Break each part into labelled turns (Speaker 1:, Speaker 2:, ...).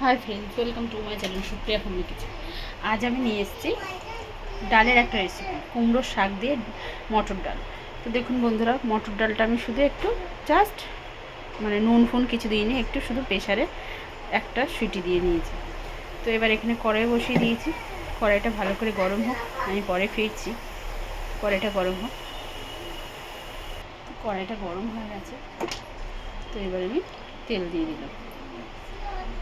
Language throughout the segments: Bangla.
Speaker 1: Hi friends, welcome to my channel Supriya homely kitchen. আজ আমি নিয়ে এসেছি ডালের একটা রেসিপি, কুমড়োর শাক দিয়ে মটর ডাল। তো দেখুন বন্ধুরা, মটর ডালটা আমি শুধু একটু জাস্ট নুন ফুন কিছু দিইনি, একটু শুধু প্রেশারে একটা সিটি দিয়ে নিয়েছি। তো এবার এখানে কড়াই বসিয়ে দিয়েছি। কড়াইটা ভালো করে গরম হোক, আমি পরে ফিরছি। কড়াইটা গরম হোক। কড়াইটা গরম হয়ে গেছে, তো এবার আমি তেল দিয়ে দিলাম।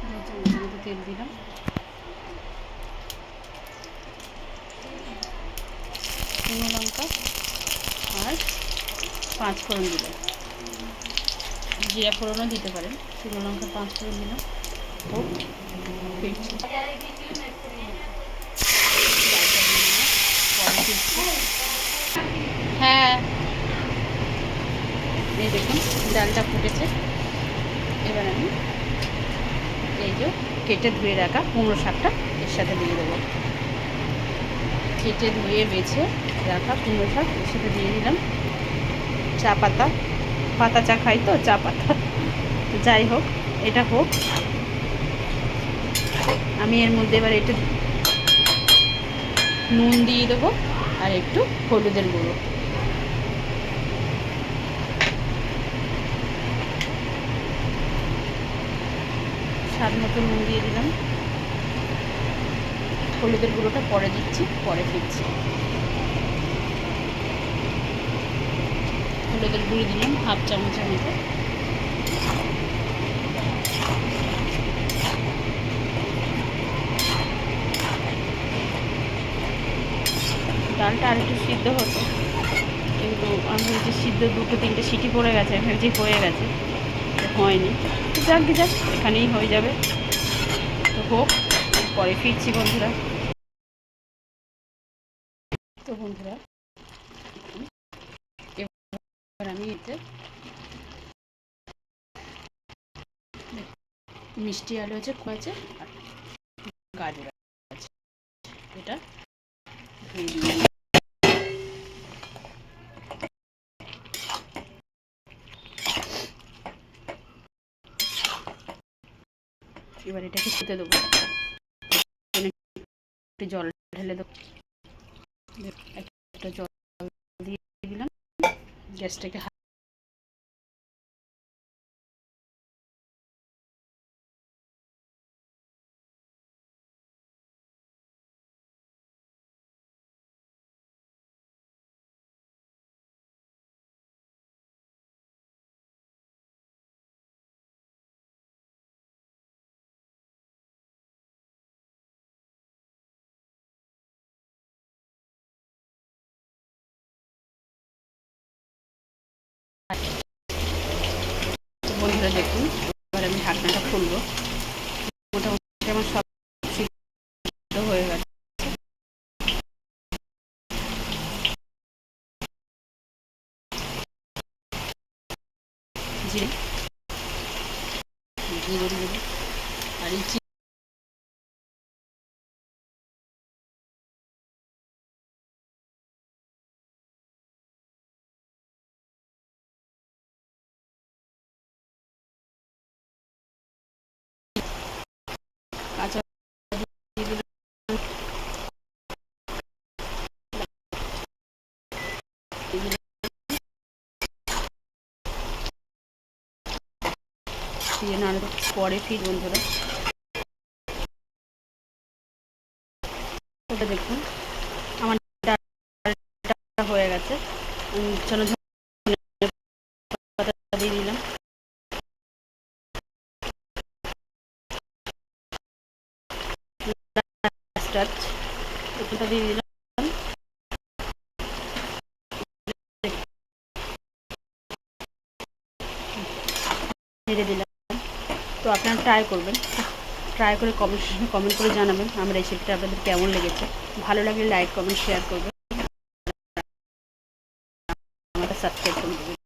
Speaker 1: 2 চামচ মতো তেল দিলাম। শুকনো লঙ্কা আর 5 ফোড়ন দিলাম। জিরা ফোড়নও দিতে পারেন। শুকনো লঙ্কা 5 ফোড়ন দিলাম। ও ফিরছি, পরে ফিরছি। হ্যাঁ, এই দেখুন ডালটা ফুটেছে। এবার আমি এই যে কেটে ধুয়ে রাখা কুমড়ো শাকটা এর সাথে দিয়ে দেবো। কেটে ধুয়ে বেছে রাখা কুমড়ো শাক এর সাথে দিয়ে দিলাম। চা পাতা, পাতা চা খাই তো, চা পাতা, যাই হোক এটা হোক। আমি এর মধ্যে এবার একটু নুন দিয়ে দেবো আর একটু হলুদের গুঁড়ো। স্বাদ মতো নুন দিয়ে দিলাম। হলুদের গুঁড়োটা পরে দিচ্ছি, পরে ফিরছি। হলুদের গুঁড়ো দিলাম 1/2 চামচের মতো। ডালটা আর একটু সিদ্ধ হতো, কিন্তু আমি যে সিদ্ধ 2-3টে সিটি পড়ে গেছে, ভেবেছি হয়ে গেছে, হয়নি। যাক যাক, এখানেই হয়ে যাবে। তো হোক, পরে ফিরছি বন্ধুরা। তো বন্ধুরা, এবার আমি এতে মিষ্টি আলু আছে, আছে আর গাজর আছে, এটা ধুয়ে দিই। এবার এটাকে খেতে দেবো। একটু জল ঢেলে দেবো। একটা জল দিয়ে দিলাম। গ্যাসটাকে বন্ধুরা দেখুন, এবার আমি ঢাকনাটা খুলবো। মোটামুটি আমার সব সিদ্ধ হয়ে গেছে। জিরে জিরে দিয়ে দেবো আর এই কাঁচা দিয়ে দিলাম। দিয়ে নাড়ব, পরে ফির বন্ধুরা। ওটা দেখুন আমার ডালটা হয়ে গেছে। চলো পাতা দিয়ে দিলাম। ওটা দিয়ে দিলাম, ছেড়ে দিলাম। তো আপনারা ট্রাই করবেন, ট্রাই করে কমেন্ট করে জানাবেন আমার রেসিপিটা আপনাদের কেমন লেগেছে। ভালো লাগলে লাইক, কমেন্ট, শেয়ার করবেন, আমাকে সাবস্ক্রাইব করে দেবেন।